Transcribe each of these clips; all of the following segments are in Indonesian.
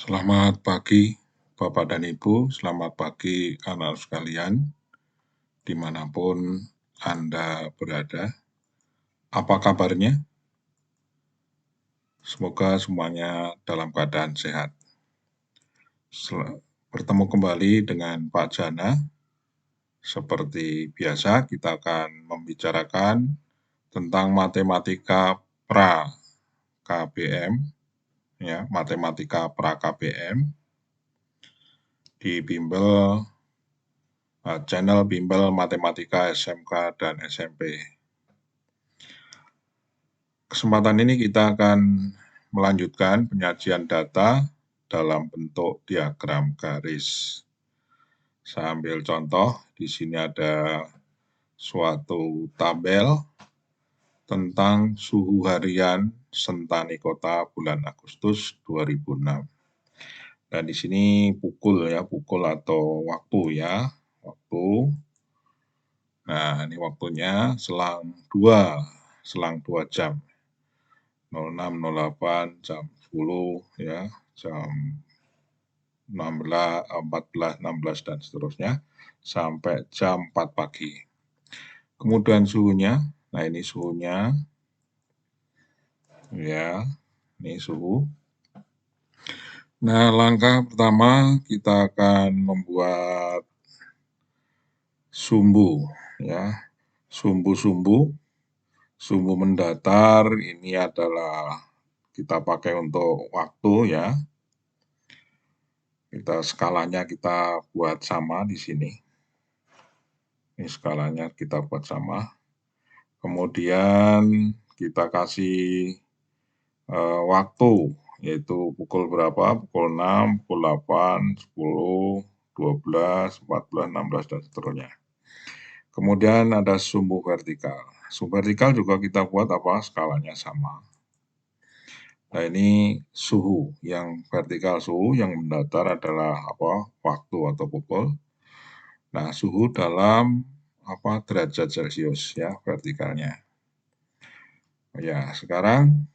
Selamat pagi Bapak dan Ibu, selamat pagi anak sekalian, dimanapun Anda berada. Apa kabarnya? Semoga semuanya dalam keadaan sehat. Bertemu kembali dengan Pak Jana. Seperti biasa, kita akan membicarakan tentang matematika pra KBM, ya, matematika pra KBM di bimbel channel bimbel matematika SMK dan SMP. Kesempatan ini kita akan melanjutkan penyajian data dalam bentuk diagram garis. Saya ambil contoh, di sini ada suatu tabel tentang suhu harian Sentani Kota bulan Agustus 2006. Dan di sini pukul ya, pukul atau waktu ya, waktu. Nah, ini waktunya selang 2 jam. 06.08 jam 10 ya, jam 16, 14, 16 dan seterusnya sampai jam 4 pagi. Kemudian suhunya, nah ini suhunya ya, ini suhu. Nah, langkah pertama kita akan membuat sumbu ya. Sumbu mendatar ini adalah kita pakai untuk waktu ya. Skalanya kita buat sama di sini. Ini skalanya kita buat sama. Kemudian kita kasih waktu, yaitu pukul berapa? Pukul 6, pukul 8, 10, 12, 14, 16, dan seterusnya. Kemudian ada sumbu vertikal. Sumbu vertikal juga kita buat apa? Skalanya sama. Nah, ini suhu, yang vertikal suhu, yang mendatar adalah apa? Waktu atau pukul. Nah, suhu dalam apa? Derajat Celcius ya, vertikalnya. Ya, sekarang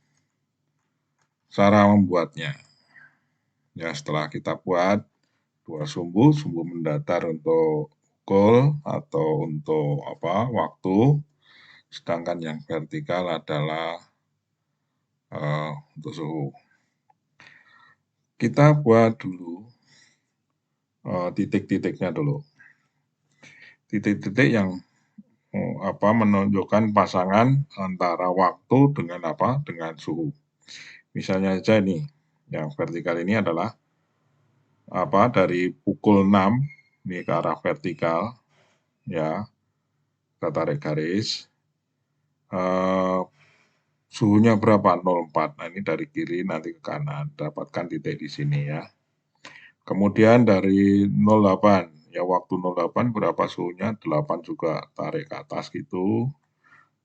cara membuatnya. Ya, setelah kita buat dua sumbu mendatar untuk pukul atau untuk apa? Waktu, sedangkan yang vertikal adalah untuk suhu. Kita buat dulu titik-titiknya dulu. Titik-titik yang menunjukkan pasangan antara waktu dengan apa? Dengan suhu. Misalnya saja ini, yang vertikal ini adalah apa? Dari pukul 6 ini ke arah vertikal, ya. Kita tarik garis. Suhunya berapa? 04. Nah, ini dari kiri nanti ke kanan. Dapatkan titik di sini ya. Kemudian dari 08, ya waktu 08 berapa suhunya? 8 juga, tarik ke atas gitu.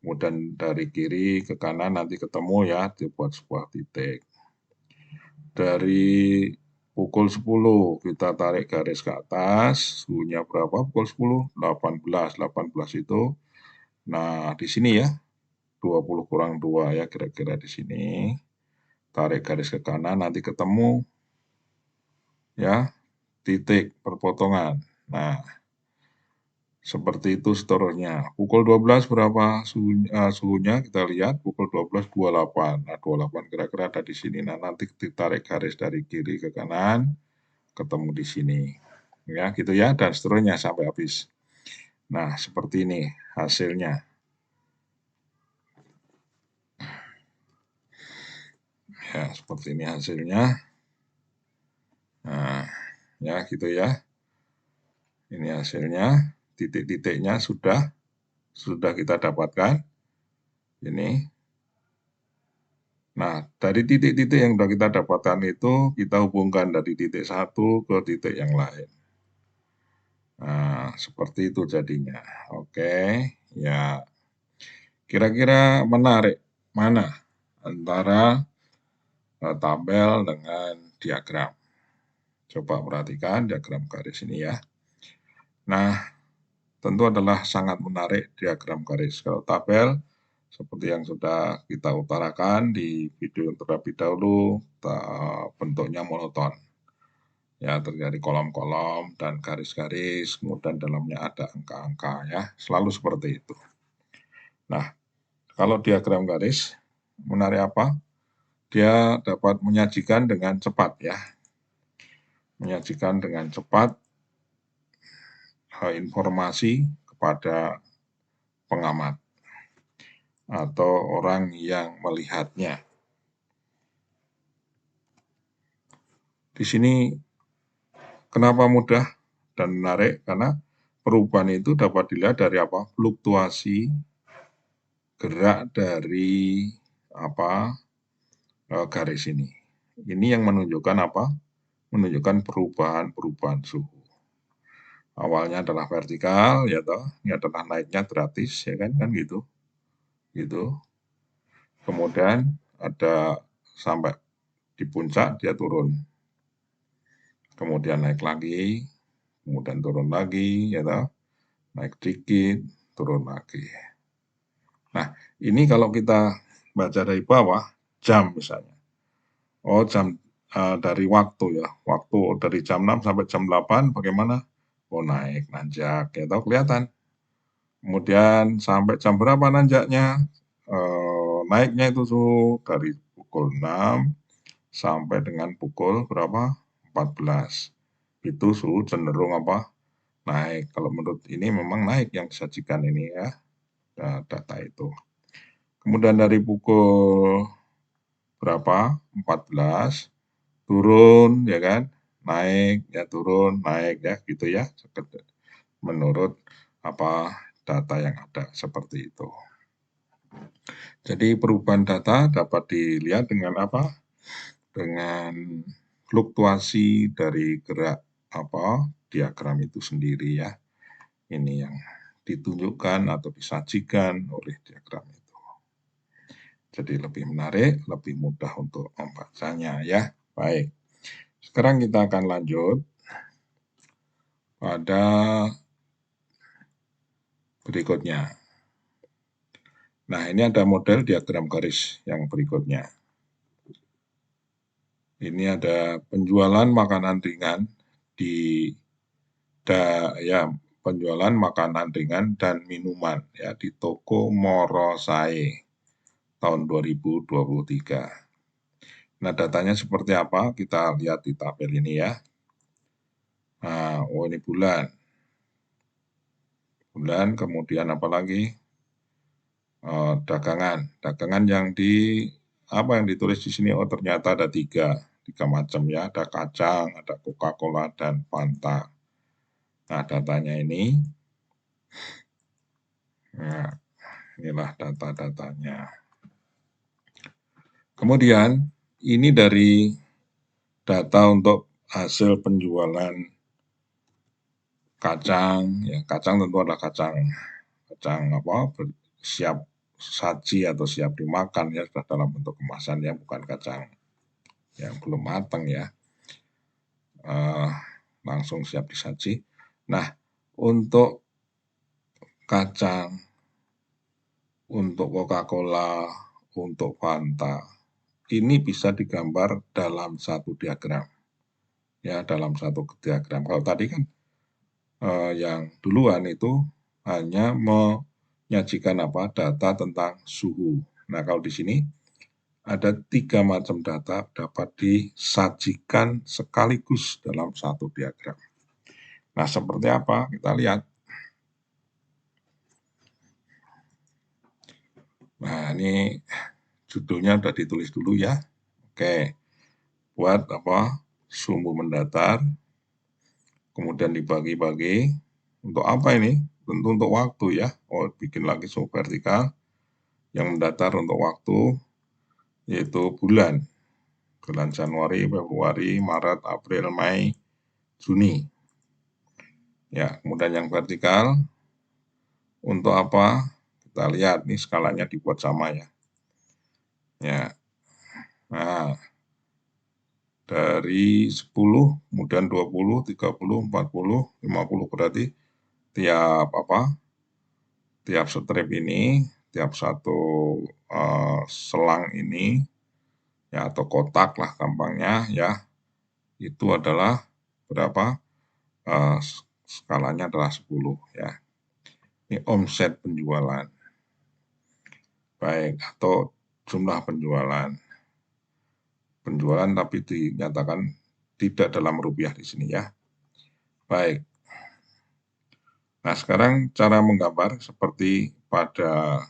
Kemudian dari kiri ke kanan nanti ketemu ya, dibuat sebuah titik. Dari pukul 10 kita tarik garis ke atas, suhunya berapa? Pukul 10, 18. 18 itu, nah di sini ya, 20 kurang 2 ya, kira-kira di sini. Tarik garis ke kanan, nanti ketemu ya, titik perpotongan. Nah, seperti itu seterusnya. Pukul 12 berapa suhunya? Kita lihat pukul 12 28. Nah, 28 kira-kira ada di sini. Nah, nanti ditarik garis dari kiri ke kanan, ketemu di sini. Ya, gitu ya, dan seterusnya sampai habis. Nah, seperti ini hasilnya. Ya, seperti ini hasilnya. Nah, ya gitu ya. Ini hasilnya, titik-titiknya sudah kita dapatkan. Ini. Nah, dari titik-titik yang sudah kita dapatkan itu, kita hubungkan dari titik satu ke titik yang lain. Nah, seperti itu jadinya. Oke, ya. Kira-kira menarik mana antara tabel dengan diagram? Coba perhatikan diagram garis ini ya. Nah, tentu adalah sangat menarik diagram garis. Kalau tabel, seperti yang sudah kita utarakan di video yang terlebih dahulu, bentuknya monoton. Ya, terjadi kolom-kolom dan garis-garis, kemudian dalamnya ada angka-angka ya, selalu seperti itu. Nah, kalau diagram garis, menarik apa? Dia dapat menyajikan dengan cepat ya. Menyajikan dengan cepat informasi kepada pengamat atau orang yang melihatnya. Di sini kenapa mudah dan menarik? Karena perubahan itu dapat dilihat dari apa? Fluktuasi gerak dari garis ini. Ini yang menunjukkan apa? Menunjukkan perubahan suhu. Awalnya adalah vertikal, ya toh. Ini adalah naiknya gratis, ya kan gitu. Gitu. Kemudian ada sampai di puncak dia turun. Kemudian naik lagi, kemudian turun lagi, ya toh. Naik dikit, turun lagi. Nah, ini kalau kita baca dari bawah, jam misalnya. Oh, jam dari waktu ya. Waktu dari jam 6 sampai jam 8 bagaimana? Oh, naik, nanjak, ya toh kelihatan. Kemudian sampai jam berapa nanjaknya? Naiknya itu dari pukul 6 sampai dengan pukul berapa? 14. Itu suhu cenderung apa? Naik. Kalau menurut ini memang naik yang disajikan ini ya, data itu. Kemudian dari pukul berapa? 14 turun ya kan? Naik ya turun, naik ya gitu ya. Menurut data yang ada seperti itu. Jadi perubahan data dapat dilihat dengan apa? Dengan fluktuasi dari gerak diagram itu sendiri ya. Ini yang ditunjukkan atau disajikan oleh diagram itu. Jadi lebih menarik, lebih mudah untuk membacanya ya. Baik. Sekarang kita akan lanjut pada berikutnya. Nah, ini ada model diagram garis yang berikutnya. Ini ada penjualan makanan ringan penjualan makanan ringan dan minuman ya di toko Morosai tahun 2023. Nah, datanya seperti apa? Kita lihat di tabel ini ya. Nah, ini bulan. Bulan, kemudian apa lagi? Dagangan. Dagangan yang ditulis di sini? Oh, ternyata ada tiga macam ya. Ada kacang, ada Coca-Cola, dan Fanta. Nah, datanya ini. Nah, inilah data-datanya. Kemudian, ini dari data untuk hasil penjualan kacang. Ya, kacang tentu adalah kacang siap saji atau siap dimakan ya, sudah dalam bentuk kemasan ya, bukan kacang yang belum matang ya, langsung siap disaji. Nah, untuk kacang, untuk Coca-Cola, untuk Fanta, ini bisa digambar dalam satu diagram. Ya, dalam satu diagram. Kalau tadi kan yang duluan itu hanya menyajikan data tentang suhu. Nah, kalau di sini ada 3 macam data dapat disajikan sekaligus dalam satu diagram. Nah, seperti apa? Kita lihat. Nah, ini judulnya sudah ditulis dulu ya. Oke. Buat sumbu mendatar. Kemudian dibagi-bagi. Untuk apa ini? Tentu untuk waktu ya. Oh, bikin lagi sumbu vertikal. Yang mendatar untuk waktu yaitu bulan. Bulan Januari, Februari, Maret, April, Mei, Juni. Ya, kemudian yang vertikal untuk apa? Kita lihat nih skalanya dibuat sama ya. Ya. Nah, dari 10, kemudian 20, 30, 40, 50 berarti tiap strip ini, tiap satu selang ini ya atau kotak lah gampangnya ya. Itu adalah berapa? Skalanya adalah 10 ya. Ini omset penjualan. Baik, atau jumlah penjualan. Penjualan tapi dinyatakan tidak dalam rupiah di sini ya. Baik. Nah, sekarang cara menggambar seperti pada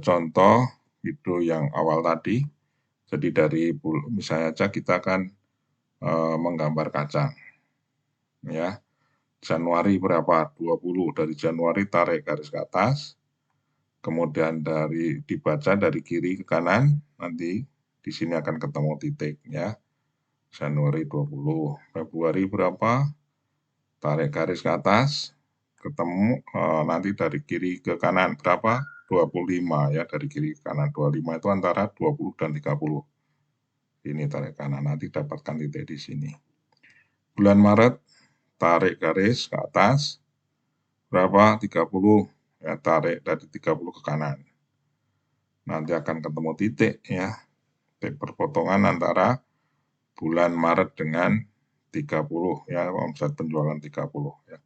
contoh video yang awal tadi. Jadi dari misalnya aja kita akan menggambar kacang. Ya. Januari berapa? 20. Dari Januari tarik garis ke atas. Kemudian dibaca dari kiri ke kanan, nanti di sini akan ketemu titik ya. Januari 20. Februari berapa? Tarik garis ke atas, ketemu nanti dari kiri ke kanan berapa? 25 ya, dari kiri ke kanan. 25 itu antara 20 dan 30. Ini tarik kanan, nanti dapatkan titik di sini. Bulan Maret, tarik garis ke atas, berapa? 30, ya, tarik dari 30 ke kanan. Nanti akan ketemu titik ya, titik perpotongan antara bulan Maret dengan 30 ya, omset penjualan 30 ya.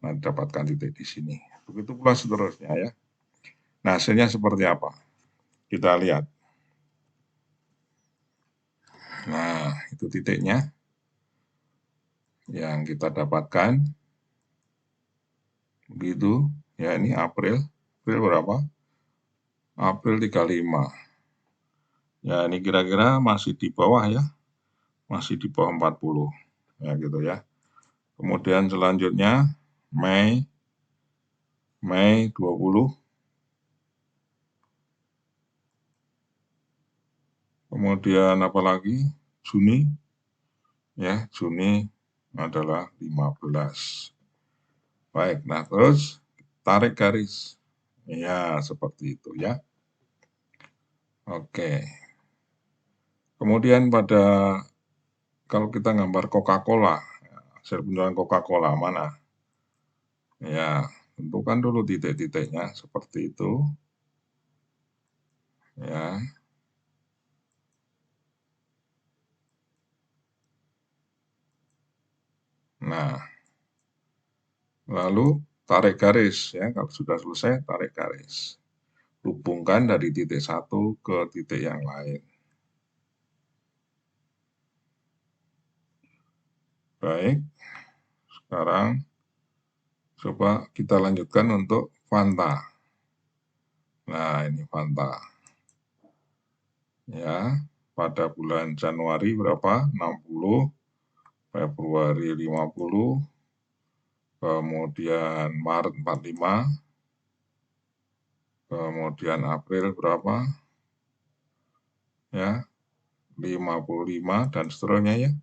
Nah, dapatkan titik di sini. Begitu pula seterusnya ya. Nah, hasilnya seperti apa? Kita lihat. Nah, itu titiknya yang kita dapatkan. Begitu. Ya, ini April. April berapa? April 35. Ya, ini kira-kira masih di bawah ya. Masih di bawah 40. Ya, gitu ya. Kemudian selanjutnya Mei 20. Kemudian apa lagi? Juni. Ya, Juni adalah 15. Baik, nah terus tarik garis. Ya, seperti itu ya. Oke. Kemudian kalau kita gambar Coca-Cola, hasil penjualan Coca-Cola mana? Ya, tentukan dulu titik-titiknya seperti itu. Ya. Nah, lalu tarik garis ya, kalau sudah selesai tarik garis. Hubungkan dari titik satu ke titik yang lain. Baik, sekarang coba kita lanjutkan untuk Fanta. Nah, ini Fanta. Ya, pada bulan Januari berapa? 60, Februari 50, kemudian Maret 45, kemudian April berapa? Ya, 55 dan seterusnya ya.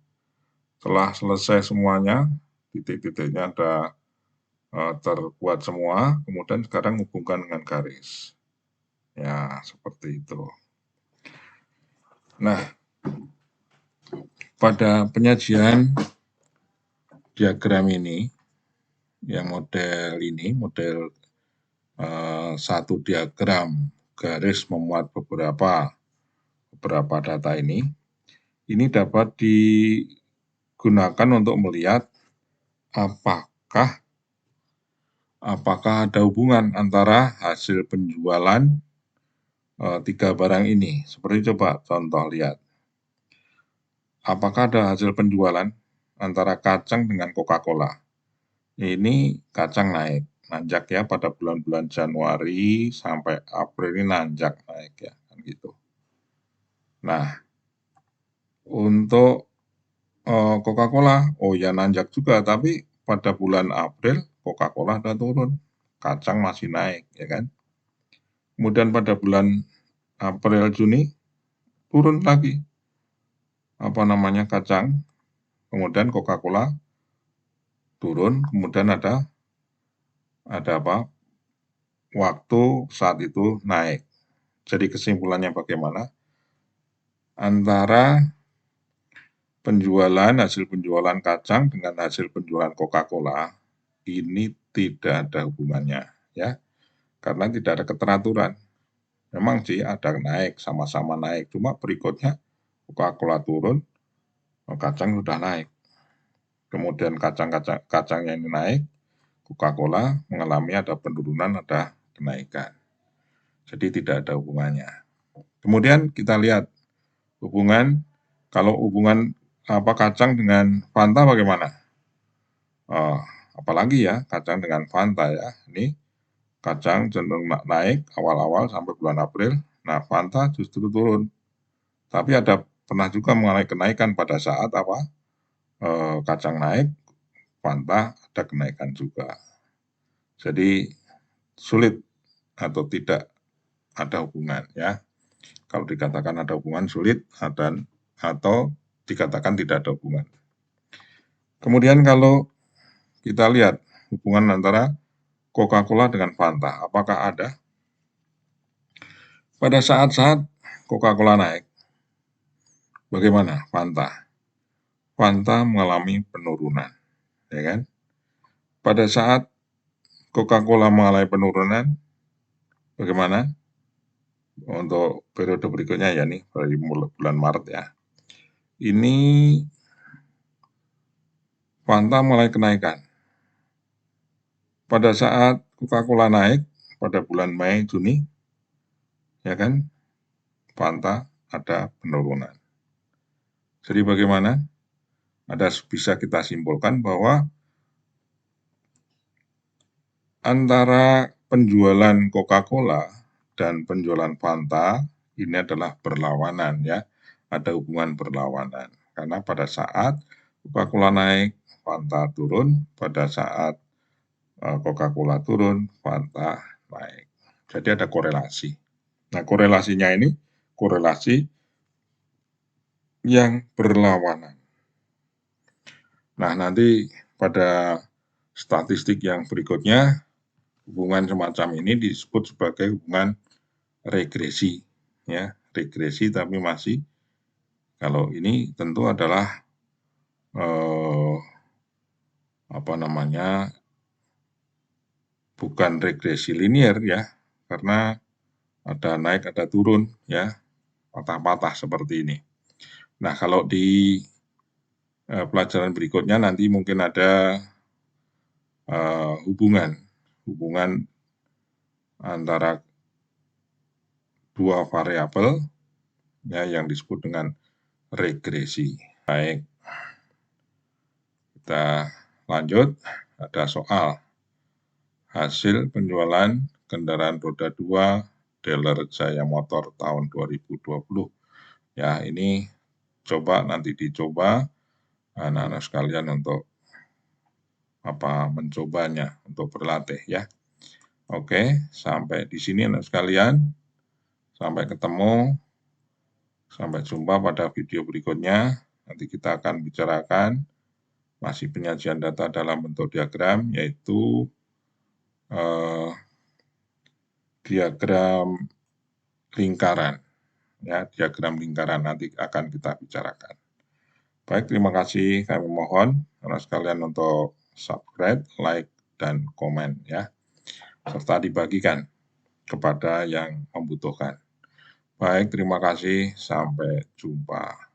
Setelah selesai semuanya, titik-titiknya ada terbuat semua, kemudian sekarang hubungkan dengan garis. Ya, seperti itu. Nah, pada penyajian diagram ini, yang model satu diagram garis memuat beberapa data ini dapat digunakan untuk melihat apakah ada hubungan antara hasil penjualan tiga barang ini. Seperti coba contoh lihat. Apakah ada hasil penjualan antara kacang dengan Coca-Cola? Ini kacang nanjak ya pada bulan-bulan Januari sampai April ini nanjak naik ya, kan gitu. Nah, untuk Coca-Cola, oh ya nanjak juga, tapi pada bulan April Coca-Cola udah turun, kacang masih naik ya kan. Kemudian pada bulan April Juni turun lagi kacang, kemudian Coca-Cola turun, kemudian ada waktu saat itu naik. Jadi kesimpulannya bagaimana? Antara hasil penjualan kacang dengan hasil penjualan Coca-Cola ini tidak ada hubungannya ya, karena tidak ada keteraturan. Memang sih ada naik, sama-sama naik, cuma berikutnya Coca-Cola turun, kacang sudah naik. Kemudian kacangnya ini naik, Coca-Cola mengalami ada penurunan, ada kenaikan. Jadi tidak ada hubungannya. Kemudian kita lihat hubungan, kalau hubungan kacang dengan Fanta bagaimana? Apalagi ya kacang dengan Fanta ya. Ini kacang cenderung naik awal-awal sampai bulan April. Nah, Fanta justru turun. Tapi pernah juga mengalami kenaikan pada saat kacang naik, Fanta ada kenaikan juga. Jadi sulit atau tidak ada hubungan ya. Kalau dikatakan ada hubungan sulit atau dikatakan tidak ada hubungan. Kemudian kalau kita lihat hubungan antara Coca-Cola dengan Fanta, apakah ada? Pada saat-saat Coca-Cola naik, bagaimana Fanta? Fanta mengalami penurunan, ya kan? Pada saat Coca-Cola mengalami penurunan, bagaimana? Untuk periode berikutnya ya nih, dari bulan Maret ya. Ini Fanta mulai kenaikan. Pada saat Coca-Cola naik, pada bulan Mei, Juni, ya kan, Fanta ada penurunan. Jadi bagaimana? Bisa kita simpulkan bahwa antara penjualan Coca-Cola dan penjualan Fanta ini adalah berlawanan ya, ada hubungan berlawanan. Karena pada saat Coca-Cola naik, Fanta turun, pada saat Coca-Cola turun, Fanta naik. Jadi ada korelasi. Nah, korelasinya ini korelasi yang berlawanan. Nah, nanti pada statistik yang berikutnya, hubungan semacam ini disebut sebagai hubungan regresi. Ya, regresi tapi masih, kalau ini tentu adalah bukan regresi linear ya, karena ada naik ada turun ya, patah-patah seperti ini. Nah, kalau di pelajaran berikutnya nanti mungkin ada hubungan antara dua variabel ya yang disebut dengan regresi. Baik, kita lanjut. Ada soal hasil penjualan kendaraan roda 2 dealer Jaya Motor tahun 2020. Ya, ini nanti dicoba anak-anak sekalian untuk mencobanya, untuk berlatih ya. Oke, sampai di sini anak sekalian. Sampai ketemu, sampai jumpa pada video berikutnya. Nanti kita akan bicarakan masih penyajian data dalam bentuk diagram, yaitu diagram lingkaran. Ya, diagram lingkaran nanti akan kita bicarakan. Baik, terima kasih. Kami mohon anak sekalian untuk subscribe, like, dan komen ya, serta dibagikan kepada yang membutuhkan. Baik, terima kasih. Sampai jumpa.